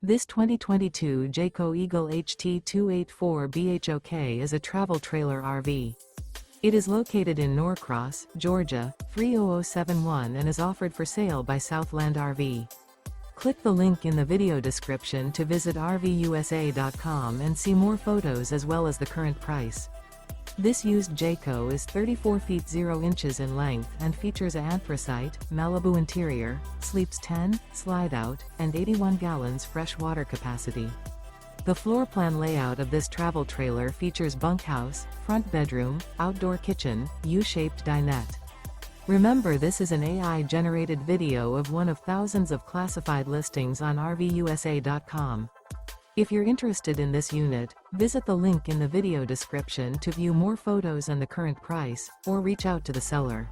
This 2022 Jayco Eagle HT 284 BHOK is a travel trailer RV. It is located in Norcross, Georgia, 30071 and is offered for sale by Southland RV. Click the link in the video description to visit RVUSA.com and see more photos as well as the current price. This used Jayco is 34 feet 0 inches in length and features an anthracite, Malibu interior, sleeps 10, slide-out, and 81 gallons fresh water capacity. The floor plan layout of this travel trailer features bunkhouse, front bedroom, outdoor kitchen, U-shaped dinette. Remember, this is an AI-generated video of one of thousands of classified listings on RVUSA.com. If you're interested in this unit, visit the link in the video description to view more photos and the current price, or reach out to the seller.